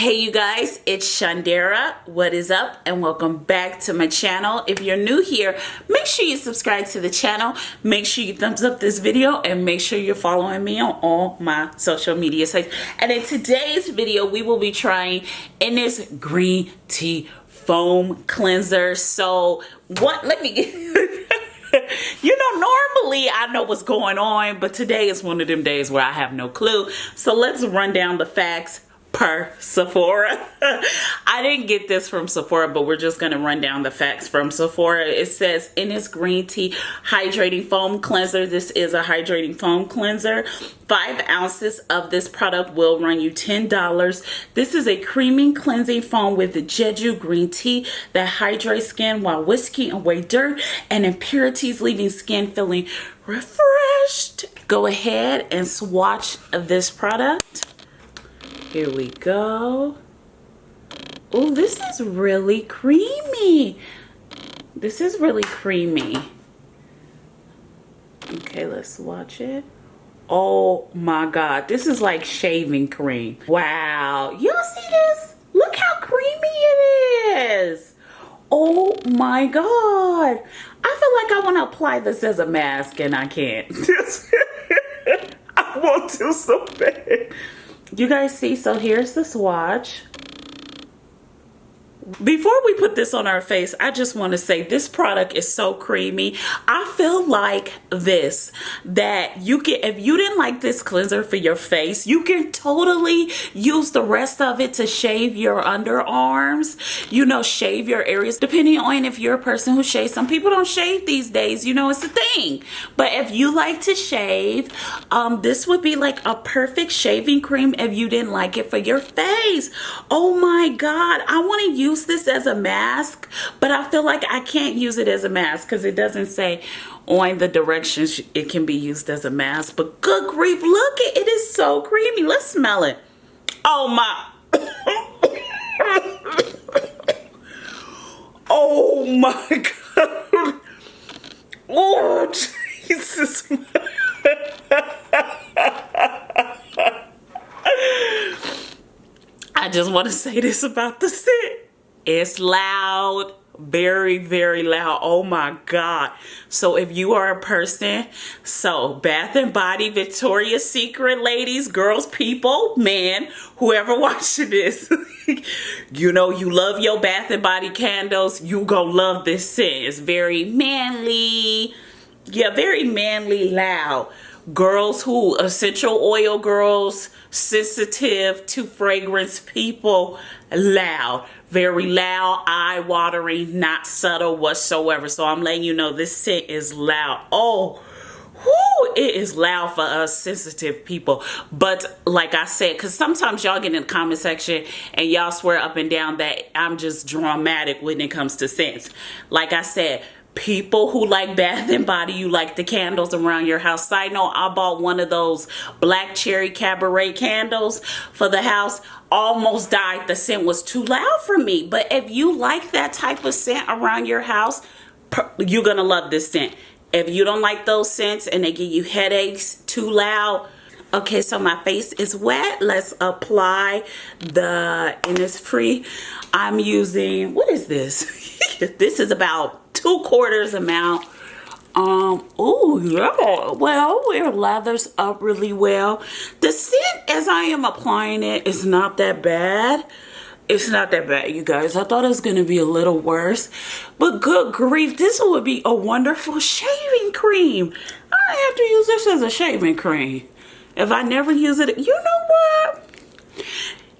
Hey you guys, it's Shundara. What is up? And welcome back to my channel. If you're new here, make sure you subscribe to the channel. Make sure you thumbs up this video and make sure you're following me on all my social media sites. And in today's video, we will be trying Innisfree green tea foam cleanser. So let me get you know, normally I know what's going on, but today is one of them days where I have no clue. So let's run down the facts per Sephora. I didn't get this from Sephora, but we're just going to run down the facts from Sephora. It says Innisfree green tea hydrating foam cleanser. This is a hydrating foam cleanser. 5 ounces of this product will run you $10. This is a creamy cleansing foam with the Jeju green tea that hydrates skin while whisking away dirt and impurities, leaving skin feeling refreshed. Go ahead and swatch this product. Here we go. Oh, this is really creamy. This is really creamy. Okay, let's swatch it. Oh my God, this is like shaving cream. Wow, y'all see this? Look how creamy it is. Oh my God. I feel like I want to apply this as a mask and I can't. I want to so bad. You guys see, so here's the swatch. Before we put this on our face, I just want to say this product is so creamy. I feel like that you can, if you didn't like this cleanser for your face, you can totally use the rest of it to shave your underarms, you know, shave your areas, depending on if you're a person who shaves. Some people don't shave these days, you know, it's a thing. But if you like to shave, this would be like a perfect shaving cream if you didn't like it for your face. Oh my God, I want to use this as a mask, but I feel like I can't use it as a mask because it doesn't say on the directions it can be used as a mask. But good grief, look, it is so creamy. Let's smell it. Oh my oh my God. Oh Jesus. I just want to say this about the scent. It's loud, very, very loud. Oh my God. So if you are a person, so Bath and Body, Victoria's Secret, ladies, girls, people, man, whoever watching this, you know, you love your Bath and Body candles, you gonna love this scent. It's very manly. Yeah, very manly, loud. Girls who, essential oil girls, sensitive to fragrance people, loud. Very loud, eye-watering, not subtle whatsoever. So I'm letting you know this scent is loud. Oh, whoo, it is loud for us sensitive people. But like I said, because sometimes y'all get in the comment section and y'all swear up and down that I'm just dramatic when it comes to scents. Like I said, people who like Bath and Body, you like the candles around your house. Side note, I bought one of those black cherry cabaret candles for the house. Almost died. The scent was too loud for me. But if you like that type of scent around your house, you're gonna love this scent. If you don't like those scents and they give you headaches, too loud. Okay, so my face is wet. Let's apply the Innisfree. I'm using, what is this? This is about 2/4 amount. Oh yeah, well, it lathers up really well. The scent as I am applying it is not that bad. It's not that bad, you guys. I thought it was gonna be a little worse, but good grief, this would be a wonderful shaving cream. I have to use this as a shaving cream. If I never use it, you know what?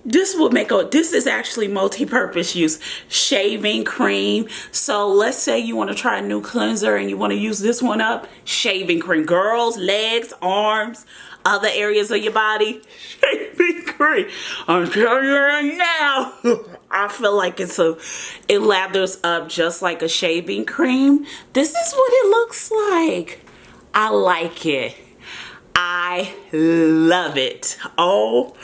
This will make this is actually multi-purpose use, shaving cream. So let's say you want to try a new cleanser and you want to use this one up, shaving cream. Girls, legs, arms, other areas of your body, shaving cream. I'm telling you right now, I feel like it lathers up just like a shaving cream. This is what it looks like. I like it. I love it. Oh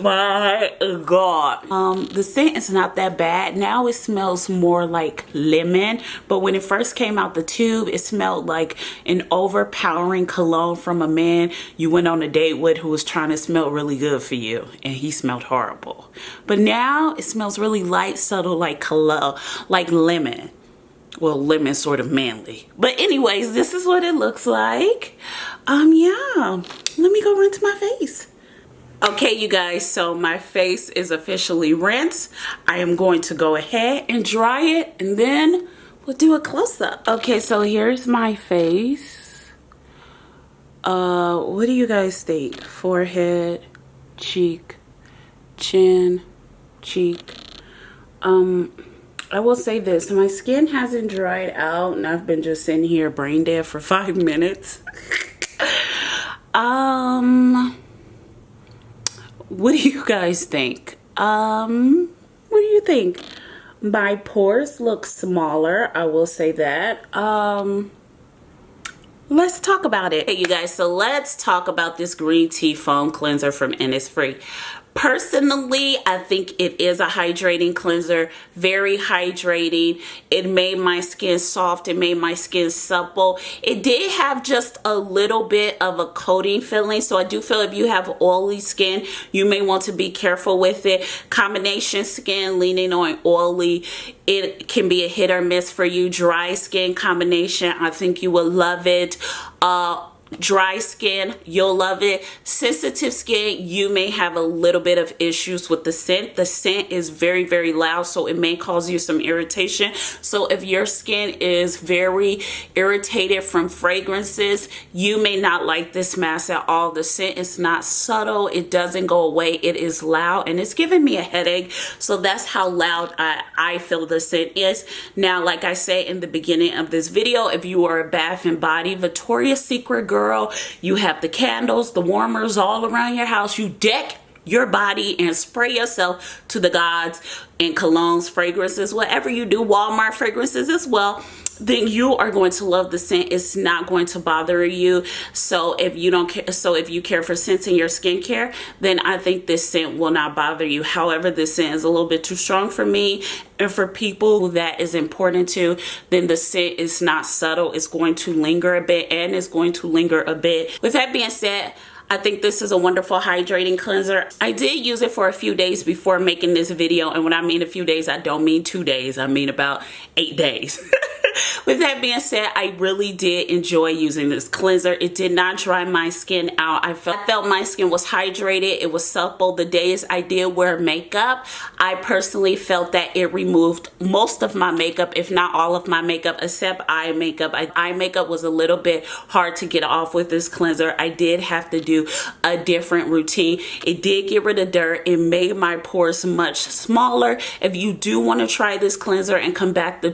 my God. The scent is not that bad. Now it smells more like lemon, but when it first came out the tube, it smelled like an overpowering cologne from a man you went on a date with who was trying to smell really good for you, and he smelled horrible. But now it smells really light, subtle, like cologne, like lemon. Well, lemon sort of manly. But anyways, this is what it looks like. Yeah, let me go rinse my face. Okay, you guys, so my face is officially rinsed. I am going to go ahead and dry it, and then we'll do a close-up. Okay, so here's my face. What do you guys think? Forehead, cheek, chin, cheek. I will say this, my skin hasn't dried out and I've been just sitting here brain dead for 5 minutes. What do you guys think? What do you think? My pores look smaller, I will say that. Let's talk about it. Hey you guys, so let's talk about this green tea foam cleanser from Innisfree. Personally, I think it is a hydrating cleanser, very hydrating. It made my skin soft, it made my skin supple. It did have just a little bit of a coating feeling, so I do feel if you have oily skin, you may want to be careful with it. Combination skin, leaning on oily, it can be a hit or miss for you. Dry skin combination, I think you will love it. Dry skin, you'll love it. Sensitive skin, you may have a little bit of issues with the scent. The scent is very, very loud, so it may cause you some irritation. So if your skin is very irritated from fragrances, you may not like this mask at all. The scent is not subtle, it doesn't go away, it is loud, and it's giving me a headache. So that's how loud I feel the scent is. Now, like I said in the beginning of this video, if you are a Bath and Body Victoria's Secret girl, you have the candles, the warmers all around your house, you deck your body and spray yourself to the gods in colognes, fragrances, whatever you do, Walmart fragrances as well, then you are going to love the scent. It's not going to bother you. So if you don't care, so if you care for scents in your skincare, then I think this scent will not bother you. However, this scent is a little bit too strong for me, and for people that is important to, then the scent is not subtle. It's going to linger a bit, and it's going to linger a bit. With that being said, I think this is a wonderful hydrating cleanser. I did use it for a few days before making this video, and when I mean a few days, I don't mean 2 days. I mean about 8 days. With that being said, I really did enjoy using this cleanser. It did not dry my skin out. I felt my skin was hydrated. It was supple. The days I did wear makeup, I personally felt that it removed most of my makeup, if not all of my makeup, except eye makeup. Eye makeup was a little bit hard to get off with this cleanser. I did have to do a different routine. It did get rid of dirt. It made my pores much smaller. If you do want to try this cleanser and combat the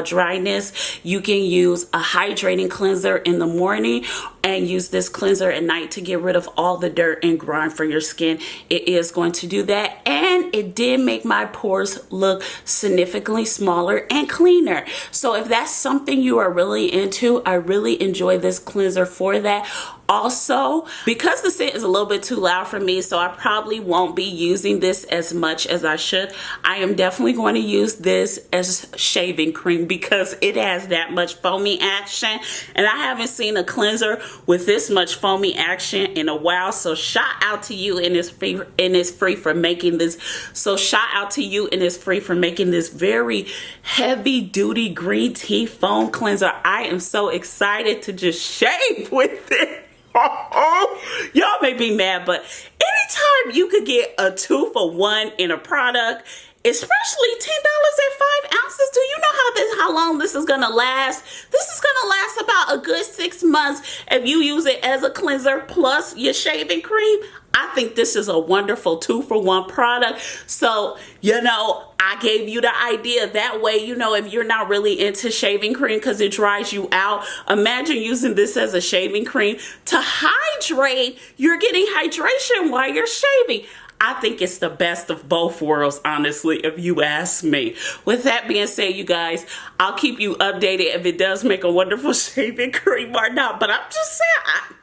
dryness, you can use a hydrating cleanser in the morning and use this cleanser at night to get rid of all the dirt and grime for your skin. It is going to do that, and it did make my pores look significantly smaller and cleaner. So if that's something you are really into, I really enjoy this cleanser for that. Also, because the scent is a little bit too loud for me, so I probably won't be using this as much as I should. I am definitely going to use this as shaving cream because it has that much foamy action, and I haven't seen a cleanser with this much foamy action in a while. So shout out to you, Innisfree, for making this. So shout out to you, Innisfree, for making this very heavy duty green tea foam cleanser. I am so excited to just shave with it. Y'all may be mad, but anytime you could get a 2-for-1 in a product, especially $10 at 5 ounces, do you know how long this is gonna last? This is gonna last about a good 6 months if you use it as a cleanser plus your shaving cream. I think this is a wonderful 2-for-1 product. So, you know, I gave you the idea. That way, you know, if you're not really into shaving cream because it dries you out, imagine using this as a shaving cream to hydrate. You're getting hydration while you're shaving. I think it's the best of both worlds, honestly, if you ask me. With that being said, you guys, I'll keep you updated if it does make a wonderful shaving cream or not. But I'm just saying,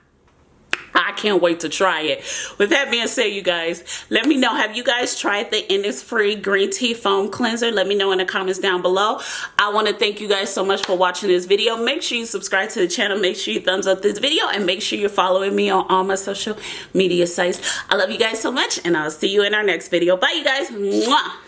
I I can't wait to try it. With that being said, you guys, let me know, have you guys tried the Innisfree green tea foam cleanser? Let me know in the comments down below. I want to thank you guys so much for watching this video. Make sure you subscribe to the channel, make sure you thumbs up this video, and make sure you're following me on all my social media sites. I love you guys so much, and I'll see you in our next video. Bye, you guys. Mwah.